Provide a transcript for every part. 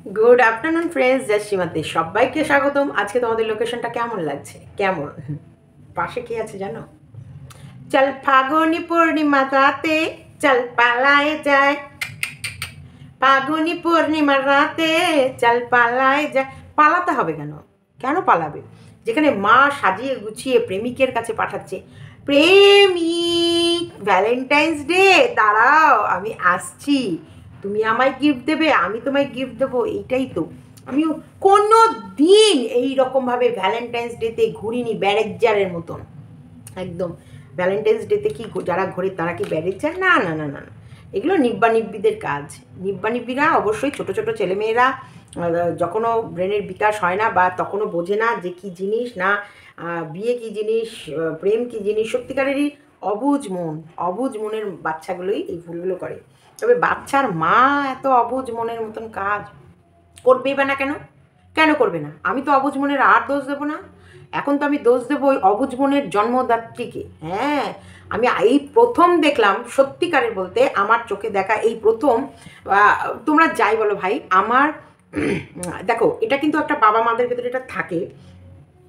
Good afternoon friends, জয় শ্রীমতী, সবাইকে স্বাগতম। আজকে তোমাদের লোকেশনটা কেমন লাগছে? কেমন পাশে কি আছে জানো? চল ফাগুনি পূর্ণিমা রাতে, চল পালায় যায়। ফাগুনি পূর্ণিমা রাতে চল পালায় যায়। পালাতে হবে কেন? কেন পালাবে? যেখানে মা সাজিয়ে গুছিয়ে প্রেমিকের কাছে পাঠাচ্ছে, প্রেমিক ভ্যালেন্টাইন্স ডে, দাঁড়াও আমি আসছি, তুমি আমায় গিফট দেবে, আমি তোমায় গিফট দেবো, এইটাই তো। আমিও কোনো দিন এইরকমভাবে ভ্যালেন্টাইন্স ডেতে ঘুরিনি ব্যারেকজারের মতন। একদম ভ্যালেন্টাইন্স ডেতে কি যারা ঘোরে তারা কি ব্যারেকজার? না না না না না, এগুলো নিব্বানিব্বিদের কাজ। নিব্বানিব্বিরা অবশ্যই ছোট ছোট ছেলেমেয়েরা যখনও ব্রেনের বিকাশ হয় না বা তখনও বোঝে না যে কী জিনিস না বিয়ে কী জিনিস, প্রেম কী জিনিস, সত্যিকারেরই অবুঝ মন, অবুঝ মনের বাচ্চাগুলোই এই ভুলগুলো করে। তবে বাচ্চার মা এত অবুঝ মনের মতন কাজ করবেই বা না কেন? কেন করবে না? আমি তো অবুঝ মনের আর দোষ দেবো না। এখন তো আমি দোষ দেবো ওই অবুঝ মনের জন্মদাত্রীকে। হ্যাঁ, আমি এই প্রথম দেখলাম, সত্যিকারের বলতে আমার চোখে দেখা এই প্রথম। তোমরা যাই বলো ভাই, আমার দেখো, এটা কিন্তু একটা বাবা মাদের ভেতরে এটা থাকে।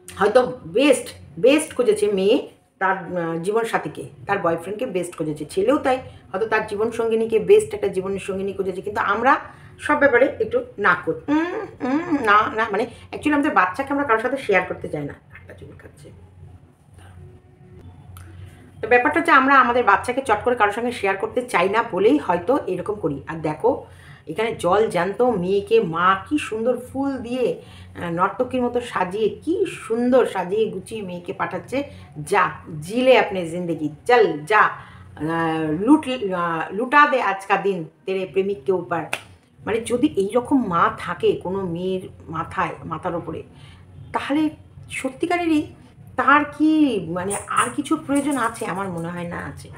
হয়তো বেস্ট বেস্ট খুঁজেছে মেয়ে তার জীবন সাথীকে, তার বয়ফ্রেন্ডকে বেস্ট খুঁজেছে, ছেলেও তাই, হয়তো তার জীবন সঙ্গিনীকে বেস্ট একটা জীবনের সঙ্গিনী খুঁজেছে। কিন্তু আমরা সব ব্যাপারে একটু না করি, না না, মানে অ্যাকচুয়ালি আমাদের বাচ্চাকে আমরা কারোর সাথে শেয়ার করতে চাই না। একটা চুল খাচ্ছে, তো ব্যাপারটা হচ্ছে আমরা আমাদের বাচ্চাকে চট করে কারোর সঙ্গে শেয়ার করতে চাই না বলেই হয়তো এরকম করি। আর দেখো, এখানে জল জ্যান্ত মেয়েকে মা কি সুন্দর ফুল দিয়ে নর্তকীর মতো সাজিয়ে, কি সুন্দর সাজিয়ে গুছিয়ে মেয়েকে পাঠাচ্ছে। যা জিলে আপনি জিন্দগি, চল যা লুট লুটা দে আজকা দিন তেরে প্রেমিক কে উপর। মানে যদি এইরকম মা থাকে কোনো মেয়ের মাথার ওপরে, তাহলে সত্যিকারেরই তার কি মানে আর কিছুর প্রয়োজন আছে? আমার মনে হয় না আছে।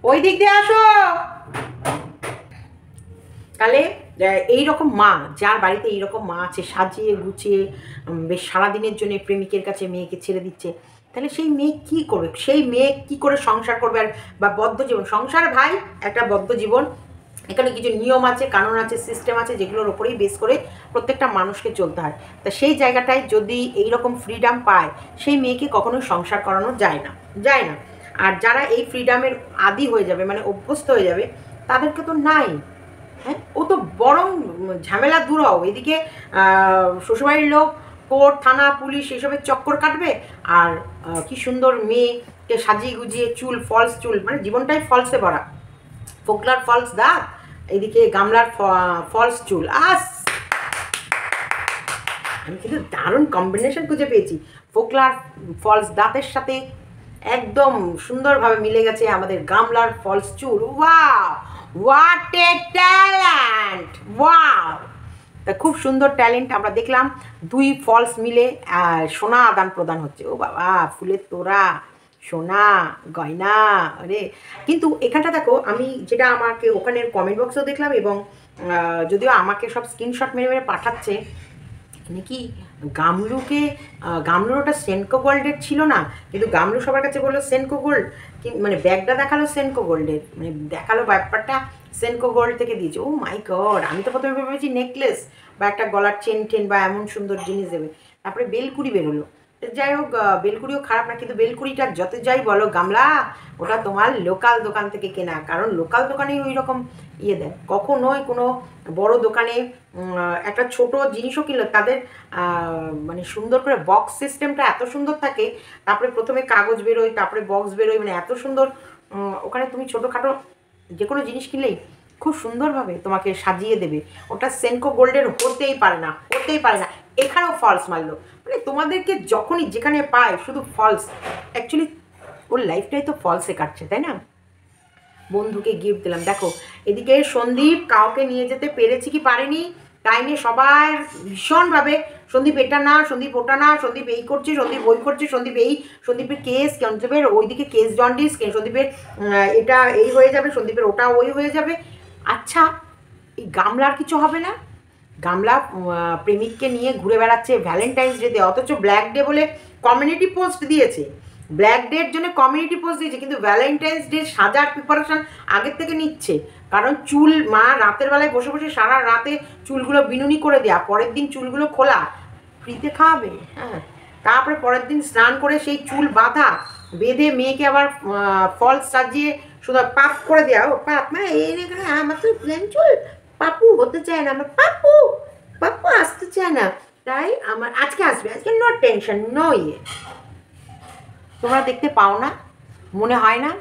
ওই দিক দিয়ে আসো। তাহলে এইরকম মা, যার বাড়িতে এইরকম মা আছে সাজিয়ে গুছিয়ে বেশ সারাদিনের জন্য প্রেমিকের কাছে মেয়েকে ছেড়ে দিচ্ছে, তাহলে সেই মেয়ে কী করবে? সেই মেয়ে কী করে সংসার করবে? আর বা বদ্ধ জীবন, সংসার ভাই একটা বদ্ধ জীবন। এখানে কিছু নিয়ম আছে, কানুন আছে, সিস্টেম আছে, যেগুলোর ওপরেই বেস করে প্রত্যেকটা মানুষকে চলতে হয়। তা সেই জায়গাটায় যদি এইরকম ফ্রিডম পায়, সেই মেয়েকে কখনোই সংসার করানো যায় না, যায় না। আর যারা এই ফ্রিডমের আদি হয়ে যাবে, মানে অভ্যস্ত হয়ে যাবে, তাদেরকে তো নাই। হ্যাঁ, ও তো বরং ঝামেলা দূর হও, এদিকে শ্বশুরবাড়ির লোক, কোর্ট থানা পুলিশ এসবের চক্কর কাটবে, আর কি সুন্দর মেয়েকে সাজিয়ে গুজিয়ে চুল, ফলস চুল, মানে জীবনটাই ফলসে ভরা। ফোকলার ফলস দাঁত, এদিকে গামলার ফলস চুল। আমি কিন্তু দারুণ কম্বিনেশন খুঁজে পেয়েছি। ফোকলার ফলস দাঁতের সাথে একদম সুন্দরভাবে মিলে গেছে আমাদের গামলার ফলস চুল। Wow, what a talent! Wow, তা খুব সুন্দর ট্যালেন্ট আমরা দেখলাম। দুই ফলস মিলে সোনা আদান প্রদান হচ্ছে। ও বাবা, ফুলের তোড়া, সোনা, গয়না, আরে! কিন্তু এখানটা দেখো, আমি যেটা আমাকে ওখানের কমেন্ট বক্সেও দেখলাম, এবং যদিও আমাকে সব স্ক্রিনশট মেরে মেরে পাঠাচ্ছে নাকি গামলুকে, গামলুর ওটা সেনকো গোল্ডের ছিল না, কিন্তু গামলু সবার কাছে বললো সেনকো গোল্ড, মানে ব্যাগটা দেখালো সেনকো গোল্ডের, মানে দেখালো ব্যাপারটা সেনকো গোল্ড থেকে দিয়েছে। ও মাই গড, আমি তো প্রথমে ভেবেছি নেকলেস বা একটা গলার চেন টেন বা এমন সুন্দর জিনিস দেবে, তারপরে বেলকুড়ি বেরোলো। যাই হোক, বেলকুড়িও খারাপ না, কিন্তু বেলকুড়িটা যত যাই বলো গামলা, ওটা তোমার লোকাল দোকান থেকে কেনা, কারণ লোকাল দোকানেই ওই রকম ইয়ে দেয়। কখনোই কোনো বড় দোকানে একটা ছোট জিনিসও কিনলো, তাদের মানে সুন্দর করে বক্স সিস্টেমটা এত সুন্দর থাকে, তারপরে প্রথমে কাগজ বেরোয়, তারপরে বক্স বেরোয়, মানে এত সুন্দর। ওখানে তুমি ছোটোখাটো যে কোনো জিনিস কিনলেই খুব সুন্দরভাবে তোমাকে সাজিয়ে দেবে। ওটা সেনকো গোল্ডের হতেই পারে না, হতেই পারে না। এখানেও ফলস মারলো, মানে তোমাদেরকে যখনই যেখানে পায় শুধু ফলস। অ্যাকচুয়ালি ওর লাইফটাই তো ফলসে কাটছে, তাই না? বন্ধুকে গিফট দিলাম, দেখো এদিকে সন্দীপ কাউকে নিয়ে যেতে পেরেছি কি পারেনি, তাই নিয়ে সবার ভীষণভাবে সন্দীপ এটা না, সন্দীপ ওটা না, সন্দীপ এই করছে, সন্দীপ ওই করছে, সন্দীপ এই, সন্দীপের কেস, সন্দীপের ওইদিকে কেস জন্ডিস, সন্দীপের এটা এই হয়ে যাবে, সন্দীপের ওটা ওই হয়ে যাবে। আচ্ছা, এই গামলার কিছু হবে না? গামলা প্রেমিককে নিয়ে ঘুরে বেড়াচ্ছে ভ্যালেন্টাইন্স ডেতে, অথচ ব্ল্যাক ডে বলে কমিউনিটি পোস্ট দিয়েছে, ব্ল্যাক ডের জন্য কমিউনিটি পোস্ট দিয়েছে, কিন্তু ভ্যালেন্টাইন্স ডে সাজার প্রিপারেশন আগের থেকে নিচ্ছে। কারণ চুল মা রাতের বেলায় বসে বসে সারা রাতে চুলগুলো বিনুনি করে দেয়া, পরের দিন চুলগুলো খোলা ফ্রিতে খাওয়াবে। হ্যাঁ, তারপরে পরের দিন স্নান করে সেই চুল বাঁধা, বেঁধে মেয়েকে আবার ফলস সাজিয়ে শুধু পাপ করে দেয়া। ও পাপ মা এই আমার তো প্লেন চুল, পাপু হতে চায় না, আমার পাপু পাপু আসতে চায় না, তাই আমার আজকে আসবে, আজকে নো টেনশন নো ইয়ে। তোমরা দেখতে পাও না, মনে হয় না,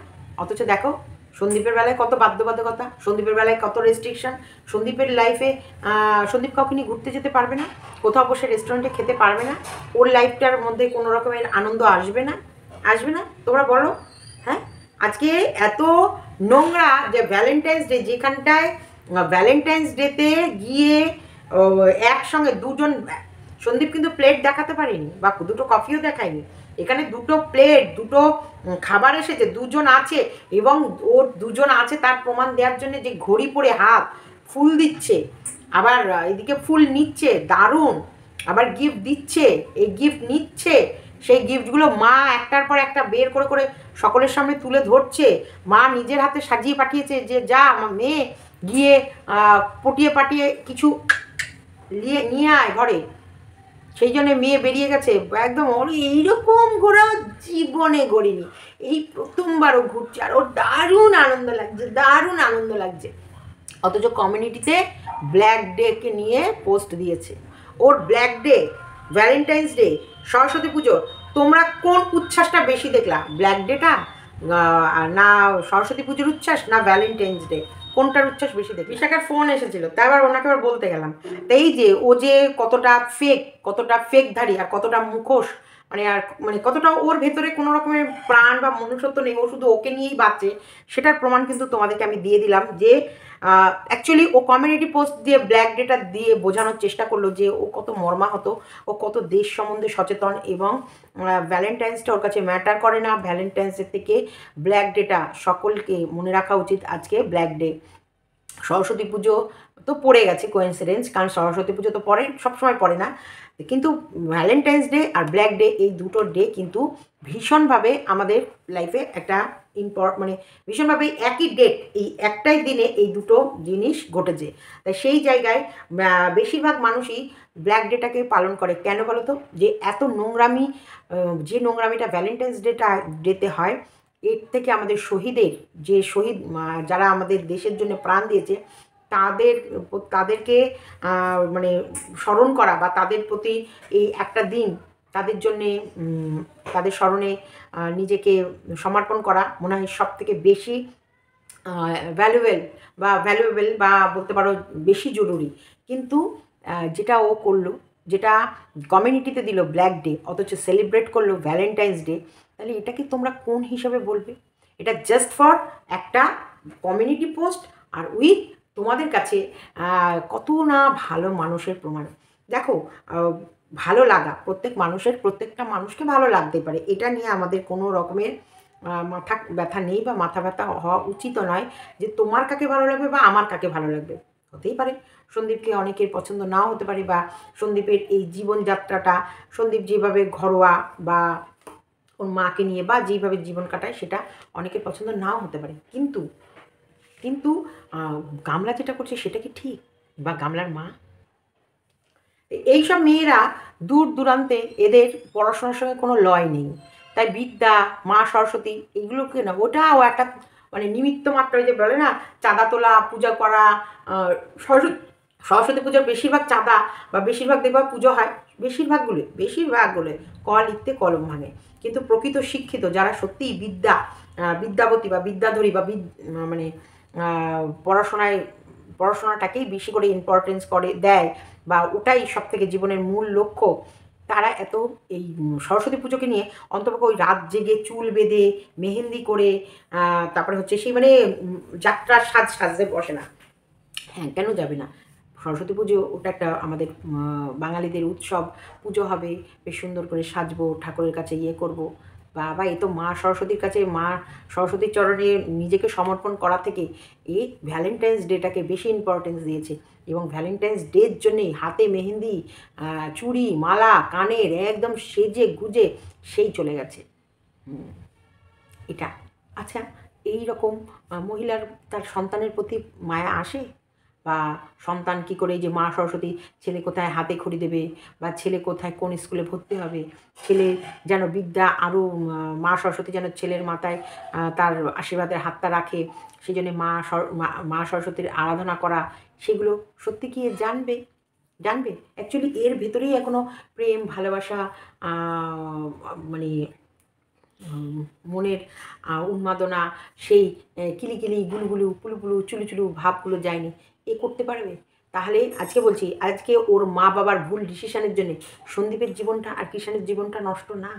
অথচ দেখো সন্দীপের বেলায় কত বাধ্যবাধকতা, সন্দীপের বেলায় কত রেস্ট্রিকশন। সন্দীপের লাইফে সন্দীপ কাউকে নিয়ে ঘুরতে যেতে পারবে না, কোথাও বসে রেস্টুরেন্টে খেতে পারবে না, ওর লাইফটার মধ্যে কোনো রকমের আনন্দ আসবে না, আসবে না? তোমরা বলো। হ্যাঁ, আজকে এত নোংরা যে ভ্যালেন্টাইন্স ডে, যেখানটায় ভ্যালেন্টাইন্স ডেতে গিয়ে একসঙ্গে দুজন, সন্দীপ কিন্তু প্লেট দেখাতে পারেনি বা দুটো কফিও দেখায়নি, এখানে দুটো প্লেট, দুটো খাবার এসেছে, দুজন আছে, এবং ওর দুজন আছে তার প্রমাণ দেওয়ার জন্য যে ঘড়ি পরে হাত ফুল দিচ্ছে, আবার এদিকে ফুল নিচ্ছে, দারুণ, আবার গিফট দিচ্ছে, এই গিফট নিচ্ছে, সেই গিফটগুলো মা একটার পর একটা বের করে করে সকলের সামনে তুলে ধরছে। মা নিজের হাতে সাজিয়ে পাঠিয়েছে যে যা আমার মেয়ে গিয়ে পটিয়ে পাটিয়ে কিছু নিয়ে আয় ঘরে, সেই জন্য মেয়ে বেরিয়ে গেছে একদম। ওর এইরকম ঘোরাও জীবনে গড়িনি, এই প্রথমবারও ঘুরছে, আর ওর দারুণ আনন্দ লাগছে, দারুণ আনন্দ লাগছে। অথচ কমিউনিটিতে ব্ল্যাক ডেকে নিয়ে পোস্ট দিয়েছে। ওর black day, Valentine's day, Saraswati Pujo, তোমরা কোন উচ্ছ্বাসটা বেশি দেখলা? ব্ল্যাক ডেটা না সরস্বতী পুজোর উচ্ছ্বাস, না ভ্যালেন্টাইন্স ডে, কোনটার উচ্ছ্বাস বেশি দেখি? বিশাখার ফোন এসেছিল, তাই আবার ওনাকে আবার বলতে গেলাম। তাই যে ও যে কতটা ফেকধারী আর কতটা মুখোশ, মানে আর মানে কতটা ওর ভেতরে কোনো রকমের প্রাণ বা মনুষ্যত্ব নেই, ও শুধু ওকে নিয়েই বাঁচে, সেটার প্রমাণ কিন্তু তোমাদেরকে আমি দিয়ে দিলাম। যে অ্যাকচুয়ালি ও কমিউনিটি পোস্ট দিয়ে ব্ল্যাক ডেটা দিয়ে বোঝানোর চেষ্টা করলো যে ও কত মর্মাহত, ও কত দেশ সম্বন্ধে সচেতন, এবং ভ্যালেন্টাইন্সটা ওর কাছে ম্যাটার করে না। ভ্যালেন্টাইন্সের থেকে ব্ল্যাক ডেটা সকলকে মনে রাখা উচিত। আজকে ব্ল্যাক ডে, সরস্বতী পুজো তো পড়ে গেছে কোইন্সিডেন্স, কারণ সরস্বতী পুজো তো পরে, সবসময় পড়ে না, কিন্তু ভ্যালেন্টাইন্স ডে আর ব্ল্যাক ডে, এই দুটো ডে কিন্তু ভীষণভাবে আমাদের লাইফে একটা মানে ভীষণভাবে একই ডেট, এই একটাই দিনে এই দুটো জিনিস ঘটেছে। তাই সেই জায়গায় বেশিরভাগ মানুষই ব্ল্যাক ডেটাকে পালন করে। কেন বলো তো? যে এত নোংরামি, যে নোংরামিটা ভ্যালেন্টাইন্স ডেতে হয়, এর থেকে আমাদের শহীদের, যে শহীদ যারা আমাদের দেশের জন্য প্রাণ দিয়েছে, তাদেরকে মানে স্মরণ করা, বা তাদের প্রতি এই একটা দিন তাদের জন্যে, তাদের স্মরণে নিজেকে সমর্পণ করা মনে হয় সব থেকে বেশি ভ্যালুয়েবল বা বলতে পারো বেশি জরুরি। কিন্তু যেটা ও করলো, যেটা কমিউনিটিতে দিল ব্ল্যাক ডে, অথচ সেলিব্রেট করলো ভ্যালেন্টাইন্স ডে, তাহলে এটা কি তোমরা কোন হিসাবে বলবে? এটা জাস্ট ফর একটা কমিউনিটি পোস্ট, আর উইথ তোমাদের কাছে কত না ভালো মানুষের প্রমাণ। দেখো, ভালো লাগা প্রত্যেক মানুষের, প্রত্যেকটা মানুষকে ভালো লাগতে পারে, এটা নিয়ে আমাদের কোনো রকমের মাথা ব্যথা নেই বা মাথা ব্যথা হওয়া উচিত নয় যে তোমার কাকে ভালো লাগবে বা আমার কাকে ভালো লাগবে। হতেই পারে সন্দীপকে অনেকের পছন্দ নাও হতে পারে, বা সন্দীপের এই জীবনযাত্রাটা, সন্দীপ যেভাবে ঘরোয়া বা ওর মাকে নিয়ে বা যেভাবে জীবন কাটায়, সেটা অনেকের পছন্দ নাও হতে পারে। কিন্তু কিন্তু গামলা যেটা করছে সেটা কি ঠিক? বা গামলার মা, এইসব মেয়েরা দূর দূরান্তে, এদের পড়াশোনার সঙ্গে কোনো লয় নেই, তাই বিদ্যা, মা সরস্বতী, এগুলোকে না, ওটাও একটা মানে নিমিত্ত মাত্র, যে বলে না চাঁদা তোলা, পূজা করা। সরস্বতী পুজোর বেশিরভাগ চাঁদা বা বেশিরভাগ দেখবা পুজো হয়, বেশিরভাগগুলো ক লিখতে কলম ভাঙে। কিন্তু প্রকৃত শিক্ষিত যারা সত্যিই বিদ্যাবতী বা বিদ্যাধরী বা মানে পড়াশোনাটাকেই বেশি করে ইম্পর্টেন্স দেয়, বা ওটাই সব থেকে জীবনের মূল লক্ষ্য, তারা এত এই সরস্বতী পুজোকে নিয়ে অন্তপক্ষে ওই রাত জেগে চুল বেঁধে মেহেন্দি করে তারপরে হচ্ছে সেই মানে যাত্রার সাজতে বসে না। হ্যাঁ, কেন যাবে না? সরস্বতী পুজো ওটা একটা আমাদের বাঙালিদের উৎসব, পুজো হবে, বেশ সুন্দর করে সাজবো, ঠাকুরের কাছে ইয়ে করবো, বাবা এ তো মা সরস্বতীর কাছে, মা সরস্বতীর চরণে নিজেকে সমর্পণ করা থেকে এই ভ্যালেন্টাইন্স ডেটাকে বেশি ইম্পর্টেন্স দিয়েছে, এবং ভ্যালেন্টাইন্স ডের জন্যেই হাতে মেহেন্দি, চুড়ি, মালা, কানের একদম সেজে গুজে সেই চলে গেছে এটা। আচ্ছা, এই রকম মহিলার তার সন্তানের প্রতি মায়া আসে? বা সন্তান কী করে, যে মা সরস্বতী ছেলে কোথায় হাতে খড়ি দেবে, বা ছেলে কোথায় কোন স্কুলে ভর্তি হবে, ছেলে যেন বিদ্যা আরও, মা সরস্বতী যেন ছেলের মাথায় তার আশীর্বাদের হাতটা রাখে, সেই জন্যে মা সরস্বতীর আরাধনা করা, সেগুলো সত্যি কি এ জানবে? জানবে? অ্যাকচুয়ালি এর ভেতরেই এখনও প্রেম, ভালোবাসা, মানে মনের উন্মাদনা, সেই কিলিকিলি, গুলুগুলু, পুলুপুলু, চুলুচুলু ভাবগুলো যায়নি। এ করতে পারবে? তাহলে আজকে বলছি, আজকে ওর মা বাবার ভুল ডিসিশনের জন্যে সন্দীপের জীবনটা আর কিষাণের জীবনটা নষ্ট না?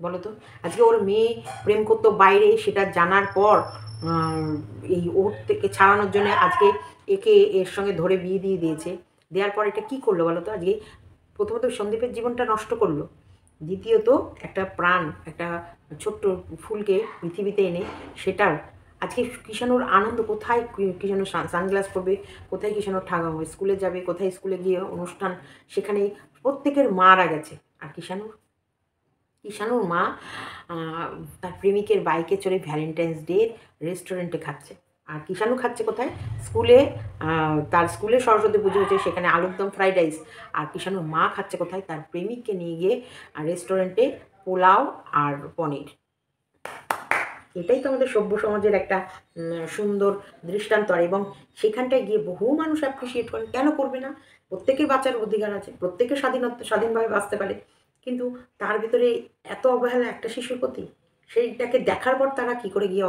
বলো তো? আজকে ওর মেয়ে প্রেম করতো বাইরে, সেটা জানার পর এই ওর থেকে ছাড়ানোর জন্য আজকে একে এর সঙ্গে ধরে বিয়ে দিয়ে দিয়েছে। দেওয়ার পর এটা কী করলো বলো তো? আজকে প্রথমত সন্দীপের জীবনটা নষ্ট করলো, দ্বিতীয়ত একটা প্রাণ, একটা ছোট্ট ফুলকে পৃথিবীতে এনে সেটার আজকে কিষাণুর আনন্দ কোথায়? কিষাণু সানগ্লাস পরবে, কোথায় কিষাণুর স্কুলে যাবে, কোথায় স্কুলে গিয়ে অনুষ্ঠান, সেখানে প্রত্যেকের মারা গেছে। আর কিষাণুর মা তার প্রেমিকের বাইকে চড়ে ভ্যালেন্টাইন্স ডে রেস্টুরেন্টে খাচ্ছে। আর কিষাণু খাচ্ছে কোথায়? স্কুলে। তার স্কুলে সরস্বতী পুজো হচ্ছে, সেখানে আলুর দম, ফ্রাইড রাইস। আর কিষাণুর মা খাচ্ছে কোথায়? তার প্রেমিককে নিয়ে গিয়ে রেস্টুরেন্টে পোলাও আর পনির। এটাই তো আমাদের সভ্য সমাজের একটা সুন্দর দৃষ্টান্ত। এবং সেখানটায় গিয়ে বহু মানুষ অ্যাপ্রিসিয়েট করেন। কেন করবে না? প্রত্যেকের বাঁচার অধিকার আছে, প্রত্যেকের স্বাধীনভাবে বাঁচতে পারে, কিন্তু তার ভিতরে এত অবহেলা একটা শিশুর প্রতি, সেইটাকে দেখার পর তারা কী করে গিয়ে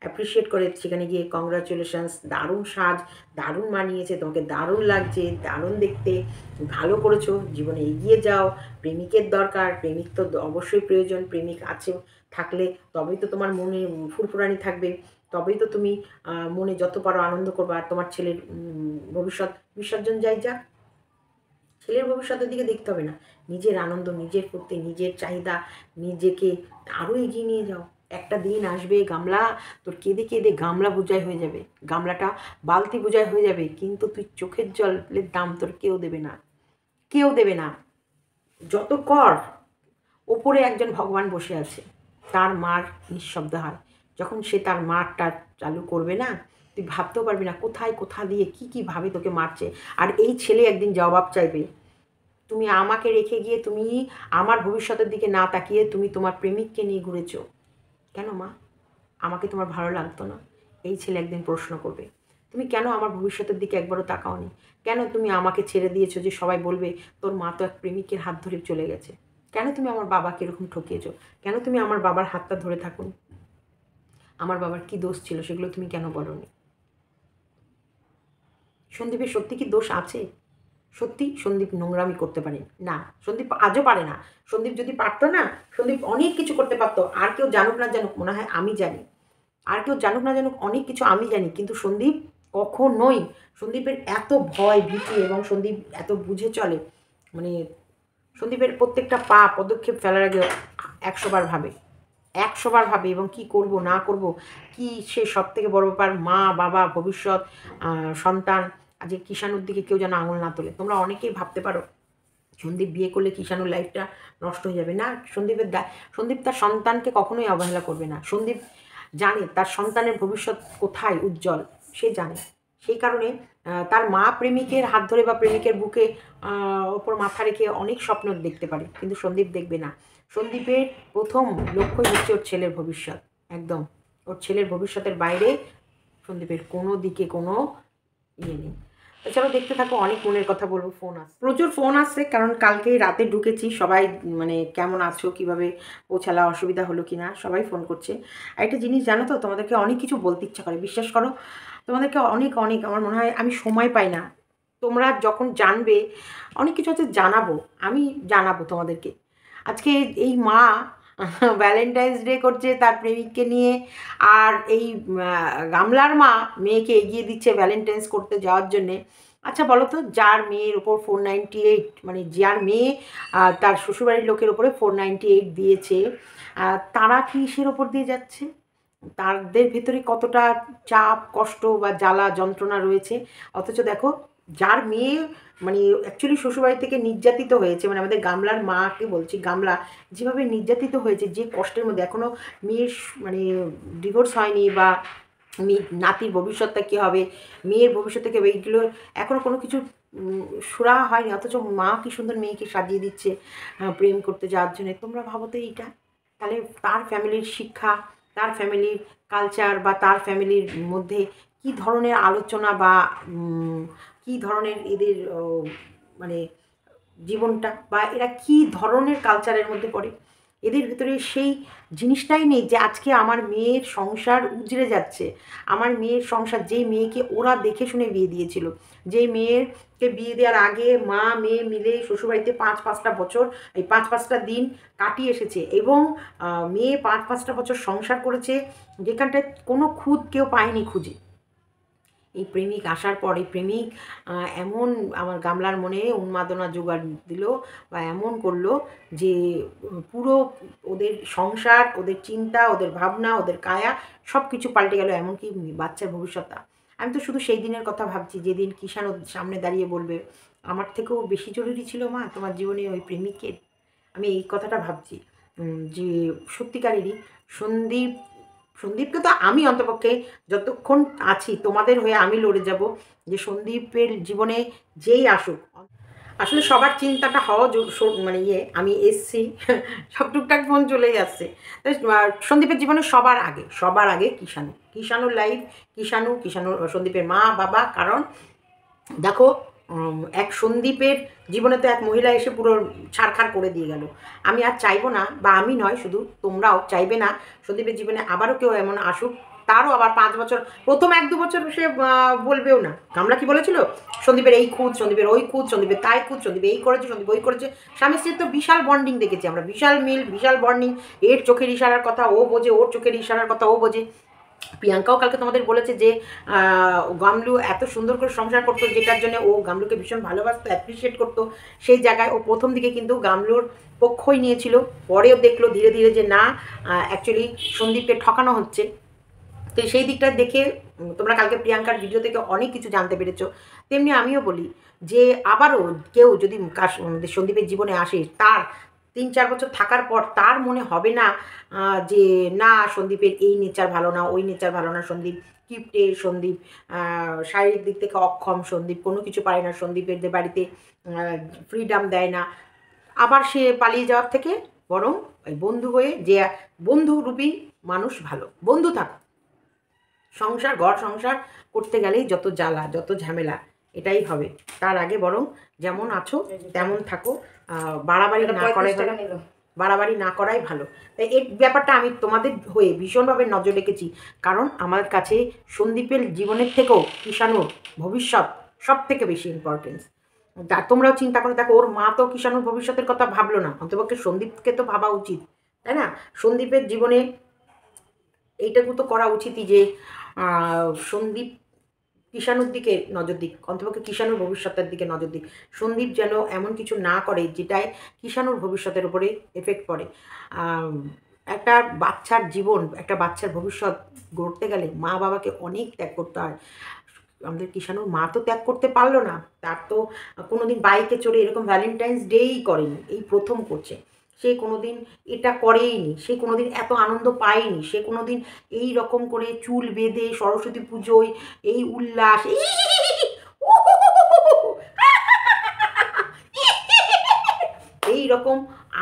অ্যাপ্রিসিয়েট করে, সেখানে গিয়ে কংগ্রাচুলেশনস, দারুণ সাজ, দারুণ মানিয়েছে, তোমাকে দারুণ লাগছে, দারুণ দেখতে, ভালো করেছো, জীবনে এগিয়ে যাও, প্রেমিকের দরকার, প্রেমিক তো অবশ্যই প্রয়োজন, প্রেমিক আছে থাকলে তবেই তো তোমার মনে ফুরফুরানি থাকবে, তবেই তো তুমি মনে যত পারো আনন্দ করবে। আর তোমার ছেলের ভবিষ্যৎ বিসর্জন যাই যাক, ছেলের ভবিষ্যতের দিকে দেখতে হবে না, নিজের আনন্দ, নিজের ফুর্তি, নিজের চাহিদা, নিজেকে আরও এগিয়ে নিয়ে যাও। একটা দিন আসবে গামলা, তোর কেঁদে কেঁদে গামলা বোঝাই হয়ে যাবে, গামলাটা বালতি বোঝাই হয়ে যাবে, কিন্তু তুই চোখের জলের দাম তোর কেউ দেবে না, কেউ দেবে না। যত কর, ওপরে একজন ভগবান বসে আছে, তার মার নিঃশব্দ হয়, যখন সে তার মারটা চালু করবে না, তুই ভাবতেও পারবি না কোথায় কোথা দিয়ে কী ভাবে তোকে মারছে। আর এই ছেলে একদিন জবাব চাইবে, তুমি আমাকে রেখে গিয়ে তুমি আমার ভবিষ্যতের দিকে না তাকিয়ে তুমি তোমার প্রেমিককে নিয়ে ঘুরেছো কেন মা? আমাকে তোমার ভালো লাগতো না? এই ছেলে একদিন প্রশ্ন করবে, তুমি কেন আমার ভবিষ্যতের দিকে একবারও তাকাওনি? কেন তুমি আমাকে ছেড়ে দিয়েছো যে সবাই বলবে তোর মা তো এক প্রেমিকের হাত ধরে চলে গেছে? কেন তুমি আমার বাবাকে এরকম ঠকিয়েছো? কেন তুমি আমার বাবার হাতটা ধরে থাকুন? আমার বাবার কি দোষ ছিল সেগুলো তুমি কেন বলোনি? সন্দীপের সত্যি কি দোষ আছে? সত্যি সন্দীপ নোংরামি করতে পারে না, সন্দীপ আজও পারে না। সন্দীপ যদি পারতো না, সন্দীপ অনেক কিছু করতে পারতো। আর কেউ জানুক না জানুক, মনে হয় আমি জানি, আর কেউ জানুক না জানুক, অনেক কিছু আমি জানি, কিন্তু সন্দীপ কখনোই, সন্দীপের এত ভয় ভীতি, এবং সন্দীপ এত বুঝে চলে, মানে সন্দীপের প্রত্যেকটা পদক্ষেপ ফেলার আগে 100 বার ভাবে, 100 বার ভাবে, এবং কি করব না করব, কি সে সব থেকে বড় ব্যাপার, মা বাবা, ভবিষ্যৎ, সন্তান, আজকে কিষাণুর দিকে কেউ যেন আঙুল না তোলে। তোমরা অনেকেই ভাবতে পারো সন্দীপ বিয়ে করলে কিষাণুর লাইফটা নষ্ট হয়ে যাবে। না, সন্দীপ তার সন্তানকে কখনোই অবহেলা করবে না। সন্দীপ জানে তার সন্তানের ভবিষ্যৎ কোথায় উজ্জ্বল, সে জানে। সেই কারণে তার মা প্রেমিকের হাত ধরে বা প্রেমিকের বুকে ওপর মাথা রেখে অনেক স্বপ্ন দেখতে পারে, কিন্তু সন্দীপ দেখবে না। সন্দীপের প্রথম লক্ষ্যই হচ্ছে ওর ছেলের ভবিষ্যৎ, একদম ওর ছেলের ভবিষ্যতের বাইরে সন্দীপের কোনো দিকে কোনো ইয়ে নেই। চলো দেখতে থাকো, অনেক মনের কথা বলবো। ফোন আসছে, প্রচুর ফোন আসছে, কারণ কালকে রাতে ঢুকেছি, সবাই মানে কেমন আছো, কিভাবে পৌঁছালা, অসুবিধা হলো কি না, সবাই ফোন করছে। আর একটা জিনিস জানো তো, তোমাদেরকে অনেক কিছু বলতে ইচ্ছা করে, বিশ্বাস করো, তোমাদেরকে অনেক অনেক, আমার মনে হয় আমি সময় পাই না। তোমরা যখন জানবে, অনেক কিছু আছে জানাবো, আমি জানাবো তোমাদেরকে। আজকে এই মা ভ্যালেন্টাইন্স ডে করছে তার প্রেমিককে নিয়ে, আর এই গামলার মা মেয়েকে এগিয়ে দিচ্ছে ভ্যালেন্টাইন্স করতে যাওয়ার জন্যে। আচ্ছা বলো তো, যার মেয়ের ওপর 498, মানে যার মেয়ে তার শ্বশুরবাড়ির লোকের ওপরে 498 দিয়েছে, তারা কিসের ওপর দিয়ে যাচ্ছে? তাদের ভেতরে কতটা চাপ, কষ্ট বা জ্বালা যন্ত্রণা রয়েছে। অথচ দেখো, যার মেয়ে মানে অ্যাকচুয়ালি শ্বশুরবাড়ি থেকে নির্যাতিত হয়েছে, মানে আমাদের গামলার মাকে বলছি, গামলা যেভাবে নির্যাতিত হয়েছে, যে কষ্টের মধ্যে, এখনও মেয়ের মানে ডিভোর্স হয়নি, বা নাতির ভবিষ্যৎটা কী হবে, মেয়ের ভবিষ্যতে কী হবে, এইগুলো এখনও কোনো কিছু সুরাহা হয়নি। অথচ মা কী সুন্দর মেয়েকে সাজিয়ে দিচ্ছে প্রেম করতে যাওয়ার জন্যে। তোমরা ভাবো তো এইটা। তাহলে তার ফ্যামিলির শিক্ষা, তার ফ্যামিলির কালচার, বা তার ফ্যামিলির মধ্যে কী ধরনের আলোচনা, বা কী ধরনের এদের মানে জীবনটা, বা এরা কী ধরনের কালচারের মধ্যে পড়ে। এদের ভিতরে সেই জিনিসটাই নেই যে আজকে আমার মেয়ের সংসার উজড়ে যাচ্ছে। আমার মেয়ের সংসার, যেই মেয়েকে ওরা দেখে শুনে বিয়ে দিয়েছিল, যেই মেয়েকে বিয়ে দেওয়ার আগে মা মেয়ে মিলে শ্বশুরবাড়িতে ৫-৫টা বছর, এই ৫-৫টা দিন কাটিয়ে এসেছে, এবং মেয়ে ৫-৫টা বছর সংসার করেছে, যেখানটায় কোনো খুঁত কেউ পায়নি খুঁজে। এই প্রেমিক আসার পর এই প্রেমিক এমন আমার গামলার মনে উন্মাদনা জোগাড় দিল, বা এমন করলো যে পুরো ওদের সংসার, ওদের চিন্তা, ওদের ভাবনা, ওদের কায়া সব কিছু পাল্টে গেল, এমনকি বাচ্চার ভবিষ্যৎটা। আমি তো শুধু সেই দিনের কথা ভাবছি, যেদিন কিষাণ ওর সামনে দাঁড়িয়ে বলবে, আমার থেকেও বেশি জরুরি ছিল মা তোমার জীবনে ওই প্রেমিকের। আমি এই কথাটা ভাবছি যে সত্যিকারেরই সন্দীপ, সন্দীপকে তো আমি অন্তপক্ষে যতক্ষণ আছি তোমাদের হয়ে আমি লড়ে যাব, যে সন্দীপের জীবনে যেই আসুক। আসলে সবার চিন্তাটা হওয়া মানে আমি এসছি সব টুকটাক ফোন চলেই আসছে। তো সন্দীপের জীবনে সবার আগে কিষাণুর লাইফ, কিষাণু সন্দীপের মা বাবা। কারণ দেখো, এক সন্দীপের জীবনে তো এক মহিলা এসে পুরো ছাড়খাড় করে দিয়ে গেল। আমি আর চাইবো না, বা আমি নয় শুধু, তোমরাও চাইবে না সন্দীপের জীবনে আবারও কেউ এমন আসুক। তারও আবার 5 বছর, প্রথম 1-2 বছর সে বলবেও না। গামলা কি বলেছিল, সন্দীপের এই খুঁত, সন্দীপের ওই খুঁত, সন্দীপের তাই খুঁত, সন্দীপ এই করেছে, সন্দীপ ওই করেছে। স্বামী স্ত্রীর তো বিশাল বন্ডিং দেখেছি আমরা, বিশাল মিল, বিশাল বন্ডিং। এর চোখের ইশারার কথা ও বোঝে, ওর চোখের ইশারার কথা ও বোঝে। প্রিয়াঙ্কাও কালকে তোমাদের বলেছে যে গামলু এত সুন্দর করে সংসার করতো, যেটার জন্য ও গামলুকে ভীষণ ভালোবাসতো, অ্যাপ্রিসিয়েট করতো। সেই জায়গায় ও প্রথম দিকে কিন্তু গামলুর পক্ষই নিয়েছিল, পরেও দেখলো ধীরে ধীরে যে না, অ্যাকচুয়ালি সন্দীপকে ঠকানো হচ্ছে। তো সেই দিকটা দেখে তোমরা কালকে প্রিয়াঙ্কার ভিডিও থেকে অনেক কিছু জানতে পেরেছো। তেমনি আমিও বলি যে আবারও কেউ যদি সন্দীপের জীবনে আসে, তার 3-4 বছর থাকার পর তার মনে হবে না যে না সন্দীপের এই নেচার ভালো না, ওই নেচার ভালো না, সন্দীপ কিপটে, সন্দীপ শারীরিক দিক থেকে অক্ষম, সন্দীপ কোনো কিছু পারে না, সন্দীপের যে বাড়িতে ফ্রিডম দেয় না। আবার সে পালিয়ে যাওয়ার থেকে বরং ওই বন্ধু হয়ে, যে বন্ধুরূপী মানুষ ভালো, বন্ধু থাকুক। ঘর সংসার করতে গেলেই যত জ্বালা, যত ঝামেলা, এটাই হবে। তার আগে বরং যেমন আছো তেমন থাকো, বাড়াবাড়ি না করাই ভালো, বাড়াবাড়ি না করাই ভালো। তাই এই ব্যাপারটা আমি তোমাদের হয়ে ভীষণভাবে নজর রেখেছি। কারণ আমার কাছে সন্দীপের জীবনের থেকেও কিষাণুর ভবিষ্যৎ সব থেকে বেশি ইম্পর্টেন্স। তোমরাও চিন্তা করে দেখো, ওর মা তো কিষাণুর ভবিষ্যতের কথা ভাবলো না, অন্তপক্ষে সন্দীপকে তো ভাবা উচিত, তাই না? সন্দীপের জীবনে এইটুকু তো করা উচিতই যে সন্দীপ কিষাণুর দিকে নজর দিক, অন্তপক্ষে কিষাণুর ভবিষ্যতের দিকে নজর দিক। সন্দীপ যেন এমন কিছু না করে যেটায় কিষাণুর ভবিষ্যতের উপরে এফেক্ট পড়ে। একটা বাচ্চার জীবন, একটা বাচ্চার ভবিষ্যৎ গড়তে গেলে মা বাবাকে অনেক ত্যাগ করতে হয়। আমাদের কিষাণুর মা তো ত্যাগ করতে পারলো না, তার তো কোনোদিন বাইকে চড়ে এরকম ভ্যালেন্টাইন্স ডেই করেনি, এই প্রথম করছে। সে কোনোদিন এটা করেইনি, সে কোনোদিন এত আনন্দ পায়নি, সে কোনোদিন এই রকম করে চুল বেঁধে সরস্বতী পুজোয় এই উল্লাস, এই রকম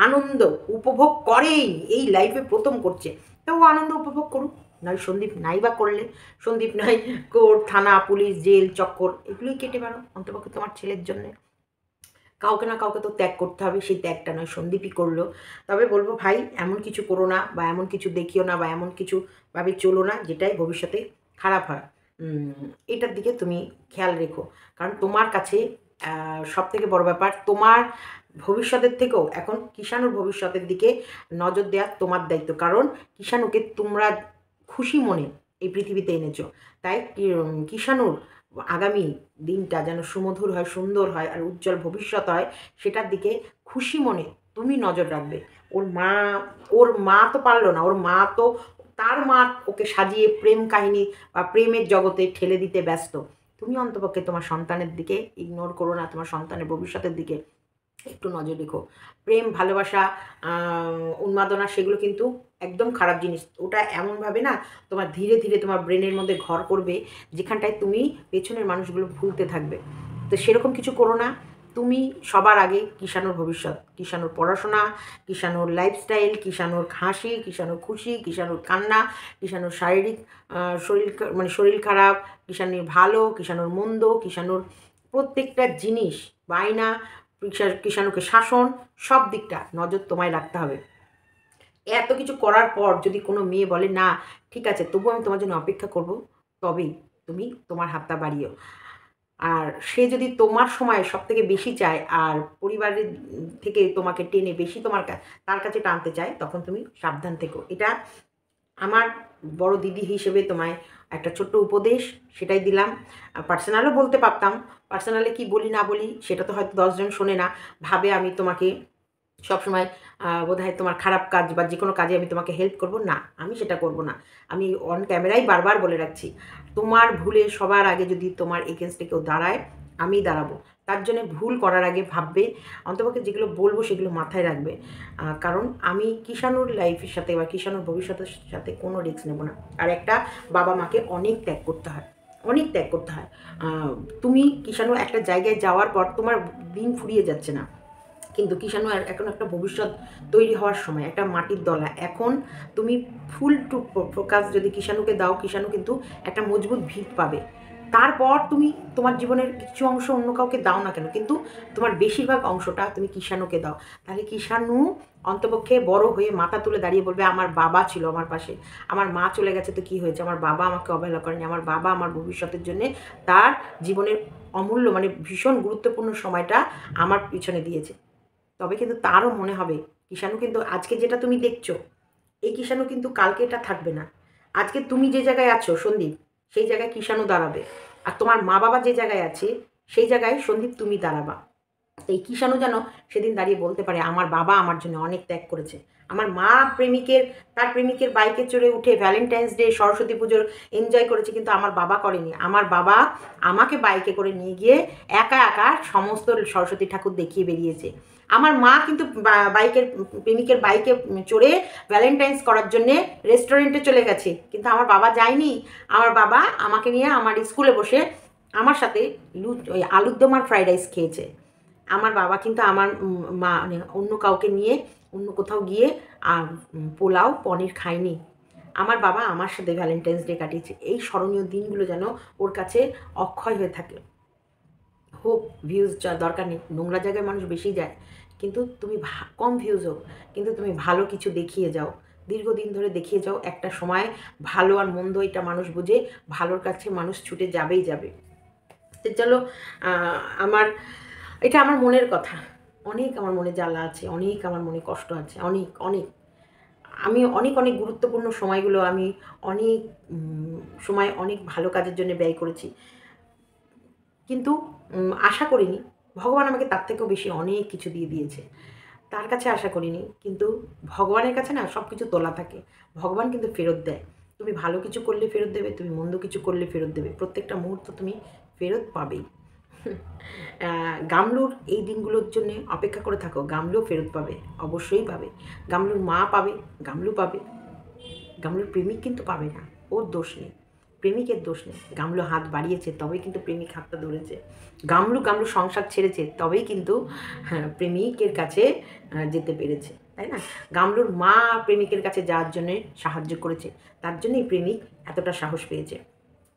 আনন্দ উপভোগ করেইনি, এই লাইফে প্রথম করছে। তো ও আনন্দ উপভোগ করুক, নয় সন্দীপ নাই বা করলে, সন্দীপ নয় কোর্ট থানা পুলিশ জেল চক্কর এগুলোই কেটে পারো, অন্তপক্ষে তোমার ছেলের জন্যে। কাউকে না কাউকে তো ত্যাগ করতে হবে, সেই ত্যাগটা নয় সন্দীপই করলো। তবে বলবো ভাই, এমন কিছু করো না, বা এমন কিছু দেখিও না, বা এমন কিছু ভাবে চলো না যেটাই ভবিষ্যতে খারাপ হয়। এটার দিকে তুমি খেয়াল রেখো। কারণ তোমার কাছে সব থেকে বড় ব্যাপার, তোমার ভবিষ্যতের থেকেও এখন কিষাণুর ভবিষ্যতের দিকে নজর দেওয়া তোমার দায়িত্ব। কারণ কিষাণুকে তোমরা খুশি মনে এই পৃথিবীতে এনেছো, তাই কিষাণুর আগামী দিনটা যেন সুমধুর হয়, সুন্দর হয়, আর উজ্জ্বল ভবিষ্যৎ হয়, সেটার দিকে খুশি মনে তুমি নজর রাখবে। ওর মা তো পারলো না, ওর মা তো তার মা ওকে সাজিয়ে প্রেম কাহিনী বা প্রেমের জগতে ঠেলে দিতে ব্যস্ত। তুমি অন্তপক্ষে তোমার সন্তানের দিকে ইগনোর করো না, তোমার সন্তানের ভবিষ্যতের দিকে একটু নজর রেখো। প্রেম, ভালোবাসা, উন্মাদনা সেগুলো কিন্তু একদম খারাপ জিনিস। ওটা এমনভাবে না তোমার ধীরে ধীরে তোমার ব্রেনের মধ্যে ঘর করবে, যেখানটায় তুমি পেছনের মানুষগুলো ভুলতে থাকবে। তো সেরকম কিছু করো না। তুমি সবার আগে কিষাণুর ভবিষ্যৎ, কিষাণুর পড়াশোনা, কিষাণুর লাইফস্টাইল, কিষাণুর হাসি, কিষাণুর খুশি, কিষাণুর কান্না, কিষাণুর শারীরিক শরীর মানে শরীর খারাপ, কিষাণুর ভালো, কিষাণুর মন্দ, কিষাণুর প্রত্যেকটা জিনিস, বায়না, কিষাণুকে শাসন, সব দিকটা নজর তোমায় রাখতে হবে। এত কিছু করার পর যদি কোনো মেয়ে বলে না ঠিক আছে তবু আমি তোমার জন্য অপেক্ষা করব, তবেই তুমি তোমার হাতটা বাড়িও। আর সে যদি তোমার সময় সবথেকে বেশি চায় আর পরিবারের থেকে তোমাকে টেনে বেশি তার কাছে টানতে চায়, তখন তুমি সাবধান থেকো। এটা আমার বড় দিদি হিসেবে তোমায় একটা ছোট্ট উপদেশ, সেটাই দিলাম। পার্সোনালও বলতে পারতাম, পার্সোনালে কি বলি না বলি সেটা তো হয়তো 10 জন শোনে না, ভাবে আমি তোমাকে সবসময় বোধহয় তোমার খারাপ কাজ বা যে কোনো কাজে আমি তোমাকে হেল্প করব। না, আমি সেটা করব না। আমি অন ক্যামেরাই বারবার বলে রাখছি, তোমার ভুলে সবার আগে যদি তোমার এগেনস্টে কেউ দাঁড়ায়, আমিই দাঁড়াবো। তার জন্যে ভুল করার আগে ভাববে, অন্তপক্ষে যেগুলো বলবো সেগুলো মাথায় রাখবে। কারণ আমি কিষাণুর লাইফের সাথে বা কিষাণুর ভবিষ্যতের সাথে কোনো রিস্ক নেব না। আর একটা বাবা মাকে অনেক ত্যাগ করতে হয়, অনেক ত্যাগ করতে হয়। তুমি কিষাণু একটা জায়গায় যাওয়ার পর তোমার দিন ফুরিয়ে যাচ্ছে না, কিন্তু কিষাণু এখন একটা ভবিষ্যৎ তৈরি হওয়ার সময়, একটা মাটির দলা। এখন তুমি ফুল টু ফোকাস যদি কিষাণুকে দাও, কিষাণু কিন্তু একটা মজবুত ভিত পাবে। তারপর তুমি তোমার জীবনের কিছু অংশ অন্য কাউকে দাও না কেন, কিন্তু তোমার বেশিরভাগ অংশটা তুমি কিষাণুকে দাও। তাহলে কিষাণু অন্তপক্ষে বড় হয়ে মাথা তুলে দাঁড়িয়ে বলবে আমার বাবা ছিল আমার পাশে, আমার মা চলে গেছে তো কী হয়েছে, আমার বাবা আমাকে অবহেলা করেনি, আমার বাবা আমার ভবিষ্যতের জন্যে তার জীবনের অমূল্য মানে ভীষণ গুরুত্বপূর্ণ সময়টা আমার পিছনে দিয়েছে। তবে কিন্তু তারও মনে হবে কিষাণু কিন্তু আজকে যেটা তুমি দেখছো, এই কিষাণু কিন্তু কালকে এটা থাকবে না। আজকে তুমি যে জায়গায় আছো সন্দীপ, সেই জায়গায় কিষাণু দাঁড়াবে। আর তোমার মা বাবা যে জায়গায় আছে সেই জায়গায় সন্দীপ তুমি দাঁড়াবা। এই কিষাণু যেন সেদিন দাঁড়িয়ে বলতে পারে আমার বাবা আমার জন্য অনেক ত্যাগ করেছে। আমার মা তার প্রেমিকের বাইকে চড়ে উঠে ভ্যালেন্টাইন্স ডে, সরস্বতী পুজোর এনজয় করেছে, কিন্তু আমার বাবা করেনি। আমার বাবা আমাকে বাইকে করে নিয়ে গিয়ে একা একা সমস্ত সরস্বতী ঠাকুর দেখিয়ে বেরিয়েছে। আমার মা কিন্তু প্রেমিকের বাইকে চড়ে ভ্যালেন্টাইন্স করার জন্যে রেস্টুরেন্টে চলে গেছে, কিন্তু আমার বাবা যায়নি। আমার বাবা আমাকে নিয়ে আমার স্কুলে বসে আমার সাথে ওই আলুর দম আর ফ্রাইড রাইস খেয়েছে। আমার বাবা কিন্তু আমার মা মানে অন্য কাউকে নিয়ে অন্য কোথাও গিয়ে পোলাও পনির খায়নি। আমার বাবা আমার সাথে ভ্যালেন্টাইন্স ডে কাটিয়েছে। এই স্মরণীয় দিনগুলো যেন ওর কাছে অক্ষয় হয়ে থাকে। হোক ভিউজ দরকার নেই, নোংরা জায়গায় মানুষ বেশি যায়, কিন্তু তুমি কম ভিউজ হোক, কিন্তু তুমি ভালো কিছু দেখিয়ে যাও, দীর্ঘদিন ধরে দেখিয়ে যাও। একটা সময় ভালো আর মন্দ এটা মানুষ বুঝে, ভালোর কাছে মানুষ ছুটে যাবেই যাবে। তো চলো, আমার এটা আমার মনের কথা। অনেক আমার মনে জ্বালা আছে, অনেক আমার মনে কষ্ট আছে, অনেক অনেক। আমি অনেক অনেক গুরুত্বপূর্ণ সময়গুলো আমি অনেক সময় অনেক ভালো কাজের জন্য ব্যয় করেছি, কিন্তু আশা করিনি ভগবান আমাকে তার থেকেও বেশি অনেক কিছু দিয়ে দিয়েছে। তার কাছে আশা করিনি, কিন্তু ভগবানের কাছে না সব কিছু তোলা থাকে। ভগবান কিন্তু ফেরত দেয়। তুমি ভালো কিছু করলে ফেরত দেবে, তুমি মন্দ কিছু করলে ফেরত দেবে। প্রত্যেকটা মুহূর্ত তুমি ফেরত পাবেই। গামলুর এই দিনগুলোর জন্য অপেক্ষা করে থাকো, গামলুও ফেরত পাবে, অবশ্যই পাবে। গামলুর মা পাবে, গামলু পাবে। গামলুর প্রেমিক কিন্তু পাবে না, ওর দোষ নেই, প্রেমিকের দোষ নেই। গামলু হাত বাড়িয়েছে তবেই কিন্তু প্রেমিক হাতটা ধরেছে। গামলু সংসার ছেড়েছে তবেই কিন্তু প্রেমিকের কাছে যেতে পেরেছে, তাই না? গামলুর মা প্রেমিকের কাছে যাওয়ার জন্যে সাহায্য করেছে, তার জন্যই প্রেমিক এতটা সাহস পেয়েছে।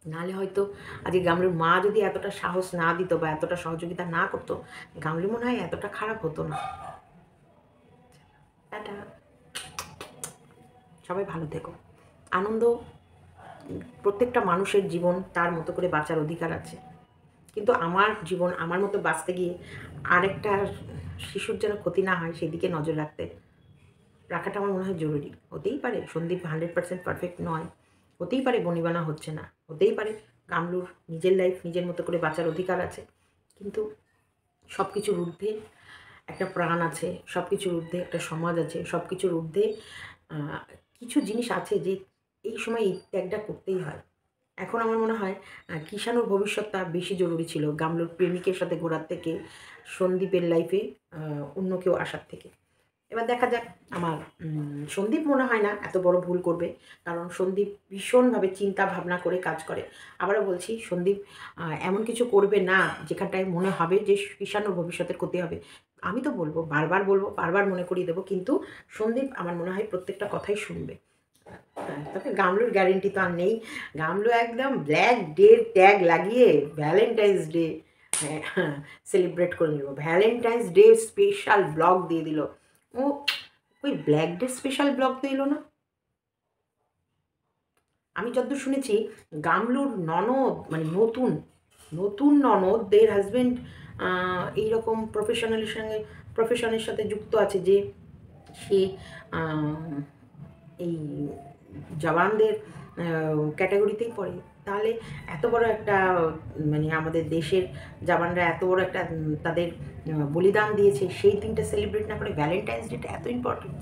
নাহলে হয়তো আজকে গামলুর মা যদি এতটা সাহস না দিত বা এতটা সহযোগিতা না করতো, গামলু মনে হয় এতটা খারাপ হতো না। টাটা, সবাই ভালো থেকো। আনন্দ, প্রত্যেকটা মানুষের জীবন তার মতো করে বাঁচার অধিকার আছে, কিন্তু আমার জীবন আমার মতো বাঁচতে গিয়ে আরেকটা শিশুর যেন ক্ষতি না হয় সেদিকে নজর রাখাটা আমার মনে হয় জরুরি। হতেই পারে সন্দীপ 100% পারফেক্ট নয়, হতেই পারে বনিবানা হচ্ছে না, হতেই পারে গামলুর নিজের লাইফ নিজের মতো করে বাঁচার অধিকার আছে, কিন্তু সব কিছুর ঊর্ধ্বে একটা প্রাণ আছে, সব কিছুর ঊর্ধ্বে একটা সমাজ আছে, সব কিছুর ঊর্ধ্বে কিছু জিনিস আছে যে এই সময় এই ত্যাগটা করতেই হয়। এখন আমার মনে হয় কিষাণুর ভবিষ্যৎটা বেশি জরুরি ছিল গামলুর প্রেমিকের সাথে ঘোরার থেকে, সন্দীপের লাইফে অন্য কেউ আসার থেকে। এবার দেখা যাক। আমার সন্দীপ মনে হয় না এত বড় ভুল করবে, কারণ সন্দীপ ভীষণভাবে চিন্তা ভাবনা করে কাজ করে। আবারও বলছি, সন্দীপ এমন কিছু করবে না যেখানটায় মনে হবে যে কিষাণুর ভবিষ্যতের ক্ষতি হবে। আমি তো বলবো, বারবার বলবো, বারবার মনে করিয়ে দেবো, কিন্তু সন্দীপ আমার মনে হয় প্রত্যেকটা কথাই শুনবে। হ্যাঁ, তবে গামলুর গ্যারেন্টি তো আর নেই। গামলু একদম ব্ল্যাক ডে ট্যাগ লাগিয়ে ভ্যালেন্টাইন্স ডে সেলিব্রেট করে নিল, ভ্যালেন্টাইন্স ডে স্পেশাল ব্লগ দিয়ে দিল। ও ওই ব্ল্যাক ডে স্পেশাল ব্লগ তো এলো না। আমি যতদূর শুনেছি গামলুর ননদ, মানে নতুন নতুন ননদ, দের হাজব্যান্ড এইরকম প্রফেশনের সাথে যুক্ত আছে, যে সে এই জওয়ানদের ক্যাটাগরিতেই পড়ে। তাহলে এত বড় একটা, মানে আমাদের দেশের জওয়ানরা এত বড় একটা তাদের বলিদান দিয়েছে, সেই দিনটা সেলিব্রেট না করে ভ্যালেন্টাইন্স ডেটা এত ইম্পর্টেন্ট।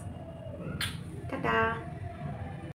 টাটা।